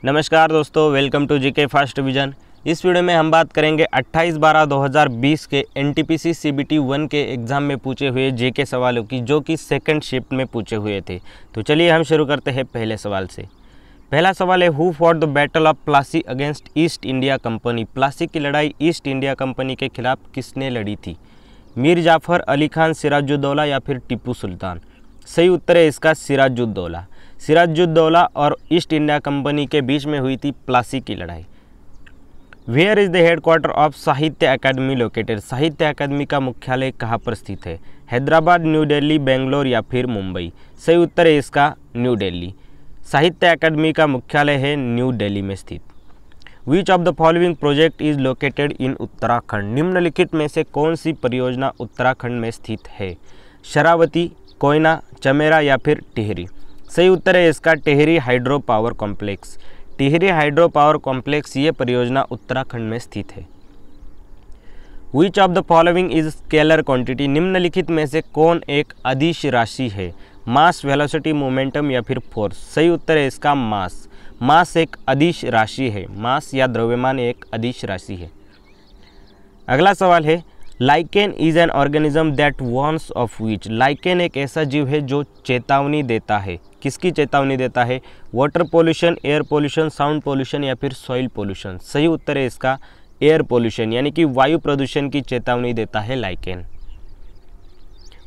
नमस्कार दोस्तों, welcome to GK fast revision. इस वीडियो में हम बात करेंगे 28/12/2020 के एनटीपीसी सीबीटी 1 के एग्ज़ाम में पूछे हुए जीके सवालों की, जो कि सेकंड शिफ्ट में पूछे हुए थे। तो चलिए हम शुरू करते हैं पहले सवाल से। पहला सवाल है, who fought the battle of Plassey against east India company. Plassey की लड़ाई ईस्ट इंडिया कंपनी के खिलाफ किसने लड़ी थी? मीर जाफ़र, अली खान, सिराजुद्दौला या फिर टिप्पू सुल्तान। सही उत्तर है इसका सिराजुद्दौला। सिराजुद्दौला और ईस्ट इंडिया कंपनी के बीच में हुई थी प्लासी की लड़ाई। Where is the headquarter of Sahitya Akademi located. साहित्य अकादमी का मुख्यालय कहाँ पर स्थित है? हैदराबाद, न्यू दिल्ली, बेंगलोर या फिर मुंबई। सही उत्तर है इसका न्यू दिल्ली। साहित्य अकादमी का मुख्यालय है न्यू दिल्ली में स्थित। Which of the following project is located in Uttarakhand. निम्नलिखित में से कौन सी परियोजना उत्तराखंड में स्थित है? शरावती, कोयना, चमेरा या फिर टिहरी। सही उत्तर है इसका Tehri hydro power complex. Tehri hydro power complex ये परियोजना उत्तराखंड में स्थित है। Which of the following is scalar quantity. निम्नलिखित में से कौन एक अदिश राशि है? मास, वेलोसिटी, मोमेंटम या फिर फोर्स। सही उत्तर है इसका मास। मास एक अदिश राशि है। मास या द्रव्यमान एक अदिश राशि है। अगला सवाल है, lichen is an organism that warns of which. Lichen एक ऐसा जीव है जो चेतावनी देता है। किसकी चेतावनी देता है? Water pollution, air pollution, sound pollution या फिर सॉइल पोल्यूशन। सही उत्तर है इसका एयर पोल्यूशन, यानी कि वायु प्रदूषण की चेतावनी देता है lichen.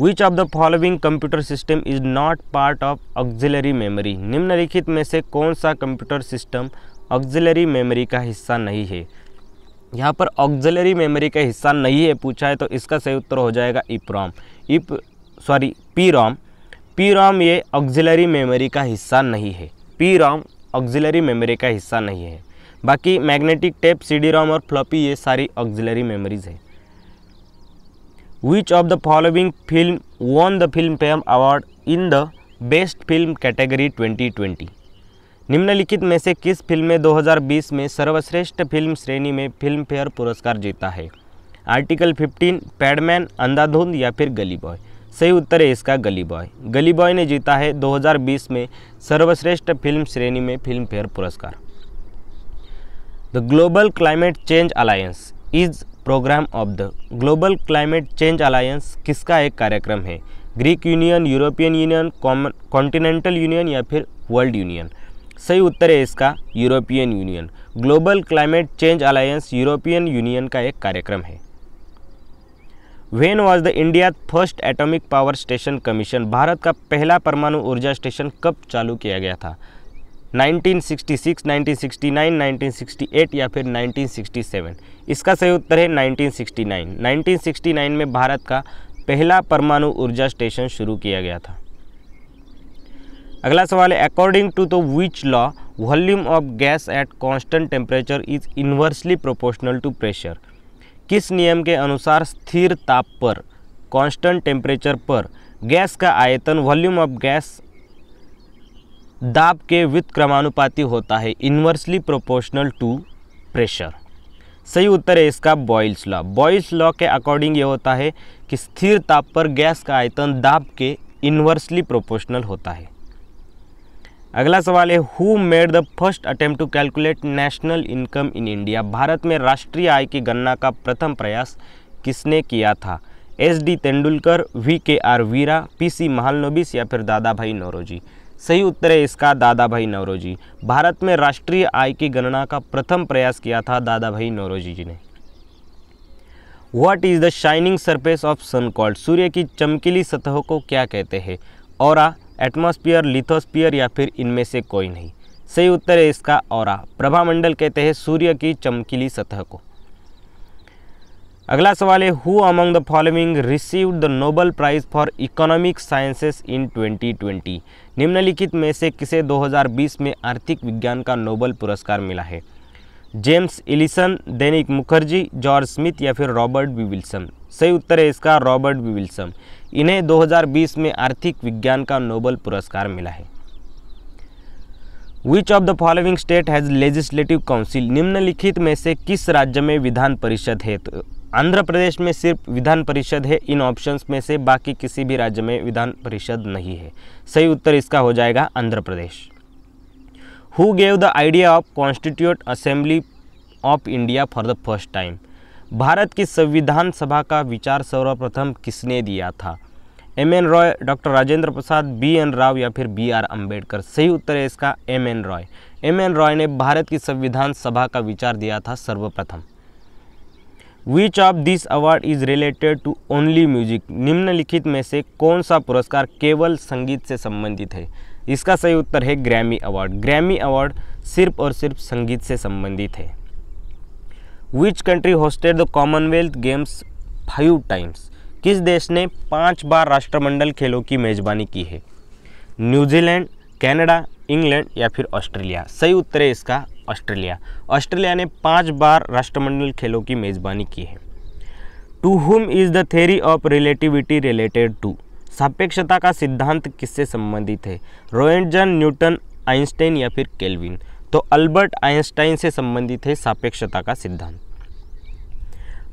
Which of the following computer system is not part of auxiliary memory. निम्नलिखित में से कौन सा कंप्यूटर सिस्टम ऑक्सिलरी मेमोरी का हिस्सा नहीं है? यहाँ पर ऑक्सिलरी मेमोरी का हिस्सा नहीं है पूछा है, तो इसका सही उत्तर हो जाएगा पी-रॉम। पी-रॉम ये ऑक्सिलरी मेमोरी का हिस्सा नहीं है। पी-रॉम ऑक्सिलरी मेमोरी का हिस्सा नहीं है। बाकी मैग्नेटिक टेप, CD-ROM और फ्लॉपी ये सारी ऑक्सिलरी मेमोरीज है। Which of the following film won the film fair award in the best film category 2020। निम्नलिखित में से किस फिल्म में 2020 में सर्वश्रेष्ठ फिल्म श्रेणी में फिल्म फेयर पुरस्कार जीता है? आर्टिकल 15, पैडमैन, अंधाधुंध या फिर गली बॉय। सही उत्तर है इसका गली बॉय। गली बॉय ने जीता है 2020 में सर्वश्रेष्ठ फिल्म श्रेणी में फिल्म फेयर पुरस्कार। The global climate change alliance is programme of the. Global climate change alliance किसका एक कार्यक्रम है? Greek union, European union, continental union या फिर वर्ल्ड यूनियन। सही उत्तर है इसका European union. Global climate change alliance European union का एक कार्यक्रम है। When was the India first atomic power station commission. Bharat का पहला परमाणु ऊर्जा स्टेशन कब चालू किया गया था? 1966, 1969, 1968 या फिर 1967। इसका सही उत्तर है 1969। 1969 में भारत का पहला परमाणु ऊर्जा स्टेशन शुरू किया गया था। अगला सवाल है, according to the which law volume of gas at constant temperature is inversely proportional to pressure. किस नियम के अनुसार स्थिर ताप पर, कांस्टेंट टेम्परेचर पर गैस का आयतन वॉल्यूम ऑफ गैस दाब के व्युत्क्रमानुपाती होता है? Inversely proportional to pressure. सही उत्तर है इसका बॉयल्स लॉ। बॉयल्स लॉ के अकॉर्डिंग ये होता है कि स्थिर ताप पर गैस का आयतन दाब के इन्वर्सली प्रोपोर्शनल होता है। अगला सवाल है, who made the first attempt to calculate national income in India. Bharat में राष्ट्रीय आय की गणना का प्रथम प्रयास किसने किया था? SD तेंदुलकर, VKR वीरा, PC महालनोबिस या फिर दादा भाई नौरोजी। सही उत्तर है इसका दादा भाई नौरोजी। भारत में राष्ट्रीय आय की गणना का प्रथम प्रयास किया था दादा भाई नौरोजी जी ने। What is the shining surface of sun called. सूर्य की चमकीली सतहों को क्या कहते हैं? ऑरा, एटमॉस्फेयर, लिथोस्फीयर या फिर इनमें से कोई नहीं। सही उत्तर है इसका ऑरा। प्रभामंडल कहते हैं सूर्य की चमकीली सतह को। अगला सवाल है, who among the following received the Nobel prize for economic sciences in 2020। निम्नलिखित में से किसे 2020 में आर्थिक विज्ञान का नोबेल पुरस्कार मिला है? जेम्स एलिसन, दैनिक मुखर्जी, जॉर्ज स्मिथ या फिर रॉबर्ट बी विल्सन। सही उत्तर है इसका रॉबर्ट बी विल्सन। इन्हें 2020 में आर्थिक विज्ञान का नोबेल पुरस्कार मिला है। Which of the following state has legislative council. निम्नलिखित में से किस राज्य में विधान परिषद है? तो आंध्र प्रदेश में सिर्फ विधान परिषद है इन ऑप्शंस में से, बाकी किसी भी राज्य में विधान परिषद नहीं है। सही उत्तर इसका हो जाएगा Andhra Pradesh. Who gave the idea of constitute assembly of India for the first time. Bharat की संविधान सभा का विचार सर्वप्रथम किसने दिया था? M N. Roy, doctor Rajendra Prasad, B N. Rao या फिर बी.आर. अम्बेडकर। सही उत्तर है इसका एम.एन. रॉय। एम.एन. रॉय ने भारत की संविधान सभा का विचार दिया था सर्वप्रथम। Which of this award is related to only music. निम्नलिखित में से कौन सा पुरस्कार केवल संगीत से संबंधित है? इसका सही उत्तर है ग्रैमी अवार्ड। ग्रैमी अवार्ड सिर्फ और सिर्फ संगीत से संबंधित है। Which country hosted the Commonwealth games 5 times. किस देश ने 5 बार राष्ट्रमंडल खेलों की मेजबानी की है? न्यूजीलैंड, कनाडा, इंग्लैंड या फिर ऑस्ट्रेलिया। सही उत्तर है इसका ऑस्ट्रेलिया। ऑस्ट्रेलिया ने 5 बार राष्ट्रमंडल खेलों की मेजबानी की है। To whom is the theory of relativity related to. सापेक्षता का सिद्धांत किससे संबंधित है? रोएंटजन, न्यूटन, आइंस्टाइन या फिर केल्विन। तो अल्बर्ट आइंस्टाइन से संबंधित है सापेक्षता का सिद्धांत।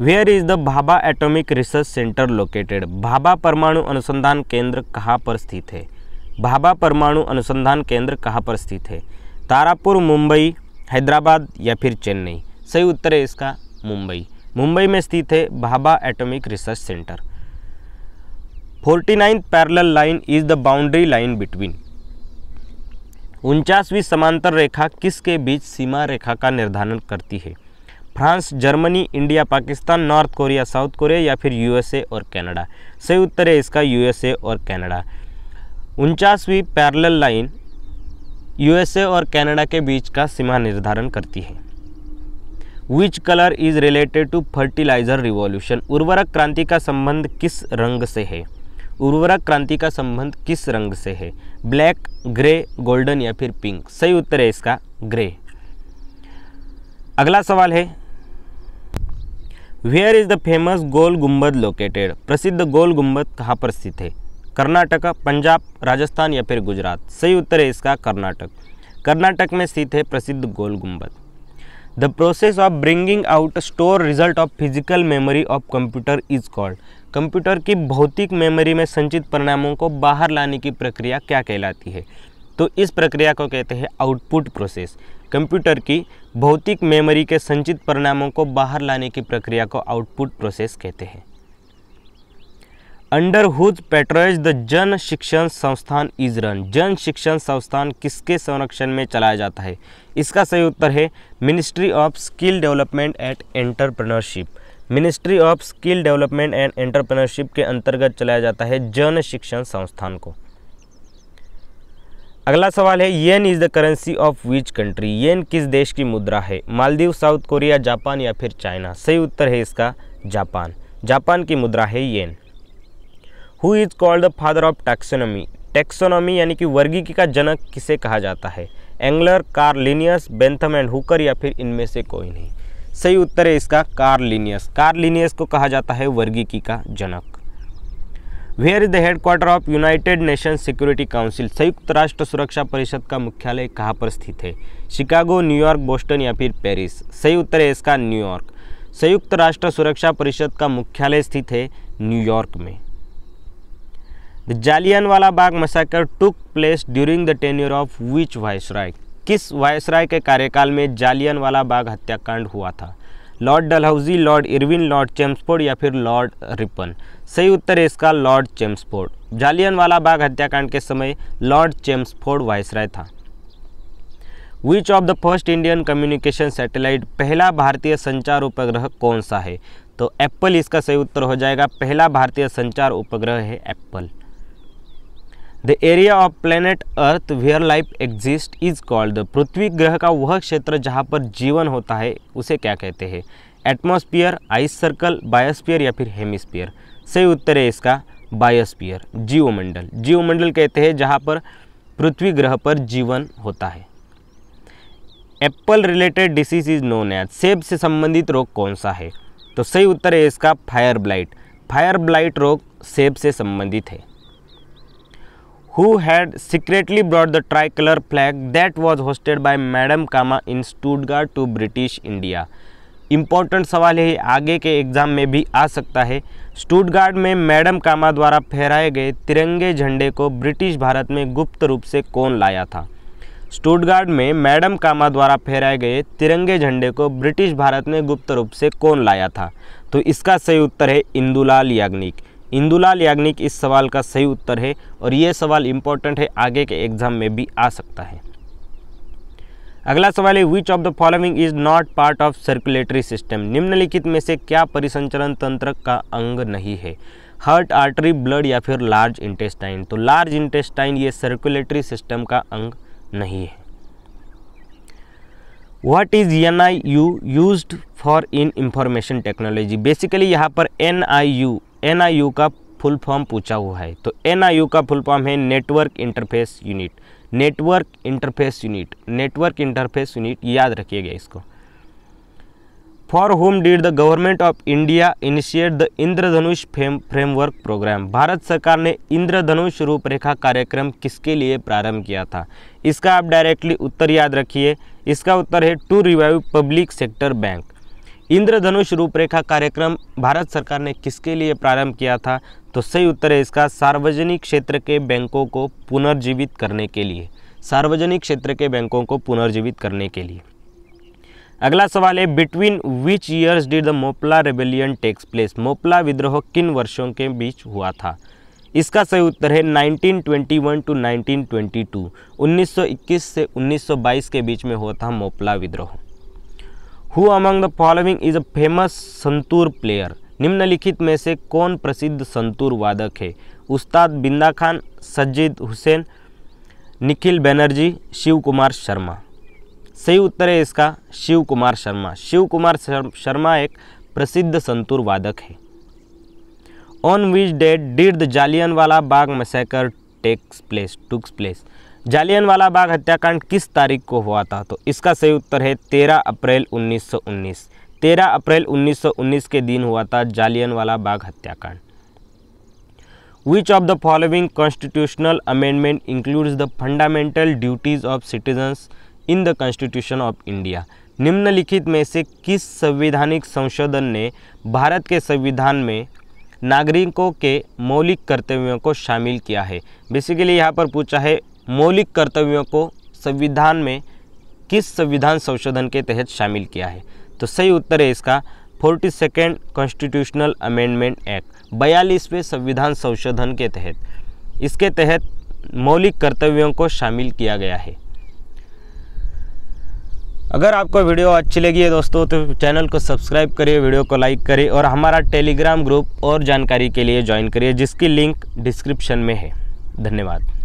Where is the Bhabha atomic research centre located. Bhabha परमाणु अनुसंधान केंद्र कहाँ पर स्थित है? भाभा परमाणु अनुसंधान केंद्र कहाँ पर स्थित है? तारापुर, मुंबई, हैदराबाद या फिर चेन्नई। सही उत्तर है इसका मुंबई। मुंबई में स्थित है Bhabha atomic research centre. 49th parallel line is the boundary line between. 49वीं समांतर रेखा किसके बीच सीमा रेखा का निर्धारण करती है? France, Germany, India, Pakistan, north Korea, south Korea या फिर यूएसए और कनाडा। सही उत्तर है इसका यूएसए और कनाडा। 49वीं पैरेलल लाइन यूएसए और कनाडा के बीच का सीमा निर्धारण करती है। Which colour is related to fertiliser revolution. उर्वरक क्रांति का संबंध किस रंग से है? उर्वरक क्रांति का संबंध किस रंग से है? ब्लैक, ग्रे, गोल्डन या फिर पिंक। सही उत्तर है इसका ग्रे। अगला सवाल है वेयर इज द फेमस गोल गुम्बद लोकेटेड। प्रसिद्ध गोल गुम्बद कहाँ पर स्थित है? कर्नाटक, पंजाब, राजस्थान या फिर गुजरात। सही उत्तर है इसका कर्नाटक। कर्नाटक में स्थित है प्रसिद्ध गोल गुम्बद। The process of bringing out store result of physical memory of computer is called. Computer की भौतिक मेमोरी में संचित परिणामों को बाहर लाने की प्रक्रिया क्या कहलाती है? तो इस प्रक्रिया को कहते हैं आउटपुट प्रोसेस। कंप्यूटर की भौतिक मेमोरी के संचित परिणामों को बाहर लाने की प्रक्रिया को आउटपुट प्रोसेस कहते हैं। अंडर हुज पैट्रोनेज द जन शिक्षण संस्थान इज रन। जन शिक्षण संस्थान किसके संरक्षण में चलाया जाता है? इसका सही उत्तर है ministry of skill development and entrepreneurship. Ministry of skill development and entrepreneurship के अंतर्गत चलाया जाता है जन शिक्षण संस्थान को। अगला सवाल है yen is the currency of which country. Yen किस देश की मुद्रा है? मालदीव, साउथ कोरिया, जापान या फिर चाइना। सही उत्तर है इसका जापान। जापान की मुद्रा है yen. Who is called the father of taxonomy. Taxonomy यानी कि वर्गीकी का जनक किसे कहा जाता है? Engler, Carl Linnaeus, Bentham and Hooker या फिर इनमें से कोई नहीं। सही उत्तर है इसका कार्ल लिनियस। कार्ल लिनियस को कहा जाता है वर्गीकी का जनक। Where is the headquarter of United Nation Security Council. संयुक्त राष्ट्र सुरक्षा परिषद का मुख्यालय कहाँ पर स्थित है? शिकागो, न्यूयॉर्क, बोस्टन या फिर पेरिस। सही उत्तर है इसका न्यूयॉर्क। संयुक्त राष्ट्र सुरक्षा परिषद का मुख्यालय स्थित है न्यूयॉर्क में। The Jallianwala Bagh massacre took place during the tenure of which viceroy. किस वायसराय के कार्यकाल में जालियनवाला बाग हत्याकांड हुआ था? Lord Dalhousie, Lord Irwin, Lord Chelmsford या फिर लॉर्ड रिपन। सही उत्तर है इसका लॉर्ड चेम्सफोर्ड। जालियनवाला बाग हत्याकांड के समय लॉर्ड चेम्सफोर्ड वायसराय था। Which of the first Indian communication satellite. पहला भारतीय संचार उपग्रह कौन सा है? तो एप्पल इसका सही उत्तर हो जाएगा। पहला भारतीय संचार उपग्रह है Apple. The area of planet earth where life exist is called. पृथ्वी ग्रह का वह क्षेत्र जहाँ पर जीवन होता है उसे क्या कहते हैं? एटमॉस्फियर, आइस सर्कल, बायोस्फीयर या फिर हेमिस्फीयर। सही उत्तर है इसका बायोस्फीयर, जीवमंडल। जीवमंडल कहते हैं जहाँ पर पृथ्वी ग्रह पर जीवन होता है। Apple related disease is known as. सेब से संबंधित रोग कौन सा है? तो सही उत्तर है इसका फायर ब्लाइट। फायर ब्लाइट रोग सेब से संबंधित है। Who had secretly brought the tricolor flag that was hosted by Madam Kama in Stuttgart to British India? Important सवाल है, आगे के एग्जाम में भी आ सकता है। स्टुटगार्ट में मैडम कामा द्वारा फहराए गए तिरंगे झंडे को ब्रिटिश भारत में गुप्त रूप से कौन लाया था? स्टुटगार्ट में मैडम कामा द्वारा फहराए गए तिरंगे झंडे को ब्रिटिश भारत में गुप्त रूप से कौन लाया था? तो इसका सही उत्तर है इंदुलाल याग्निक। इंदुलाल याग्निक इस सवाल का सही उत्तर है और ये सवाल इम्पोर्टेंट है, आगे के एग्जाम में भी आ सकता है। अगला सवाल है which of the following is not part of circulatory system? निम्नलिखित में से क्या परिसंचरण तंत्र का अंग नहीं है? हार्ट, आर्टरी, ब्लड या फिर लार्ज इंटेस्टाइन? तो लार्ज इंटेस्टाइन ये सर्कुलेटरी सिस्टम का अंग नहीं है। What is NIU used for in information technology? Basically यहाँ पर NIU का फुल फॉर्म पूछा हुआ है। तो NIU का फुल फॉर्म है network interface unit. Network interface unit याद रखिएगा इसको। For home did the government of India initiate the Indradhanush framework programme? Bharat सरकार ने इंद्रधनुष रूपरेखा कार्यक्रम किसके लिए प्रारंभ किया था? इसका आप डायरेक्टली उत्तर याद रखिए। इसका उत्तर है to revive public sector bank. Indradhanush रूपरेखा कार्यक्रम भारत सरकार ने किसके लिए प्रारंभ किया था? तो सही उत्तर है इसका सार्वजनिक क्षेत्र के बैंकों को पुनर्जीवित करने के लिए। सार्वजनिक क्षेत्र के बैंकों को पुनर्जीवित करने के लिए। अगला सवाल है between which years did the Moplah rebellion takes place? Moplah विद्रोह किन वर्षों के बीच हुआ था? इसका सही उत्तर है 1921 टू 1922। 1921 से 1922 के बीच में हुआ था मोपला विद्रोह। Who among the following is a famous santoor player? निम्नलिखित में से कौन प्रसिद्ध संतूर वादक है? उस्ताद बिंदा खान, सज्जिद हुसैन, निखिल बनर्जी, शिव कुमार शर्मा? सही उत्तर है इसका शिव कुमार शर्मा। शिव कुमार शर्मा एक प्रसिद्ध संतूर वादक है। On which date did the Jallianwala Bagh massacre took place? Jallianwala Bagh हत्याकांड किस तारीख को हुआ था? तो इसका सही उत्तर है 13 अप्रैल 1919। 13 अप्रैल 1919 के दिन हुआ था जालियनवाला बाग हत्याकांड। Which of the following constitutional amendment includes the fundamental duties of citizens in the Constitution of India? निम्नलिखित में से किस संवैधानिक संशोधन ने भारत के संविधान में नागरिकों के मौलिक कर्तव्यों को शामिल किया है? बेसिकली यहाँ पर पूछा है मौलिक कर्तव्यों को संविधान में किस संविधान संशोधन के तहत शामिल किया है? तो सही उत्तर है इसका 42nd कॉन्स्टिट्यूशनल अमेंडमेंट एक्ट। 42वें संविधान संशोधन के तहत इसके तहत मौलिक कर्तव्यों को शामिल किया गया है। अगर आपको वीडियो अच्छी लगी है दोस्तों तो चैनल को सब्सक्राइब करिए, वीडियो को लाइक करिए और हमारा टेलीग्राम ग्रुप और जानकारी के लिए ज्वाइन करिए जिसकी लिंक डिस्क्रिप्शन में है। धन्यवाद।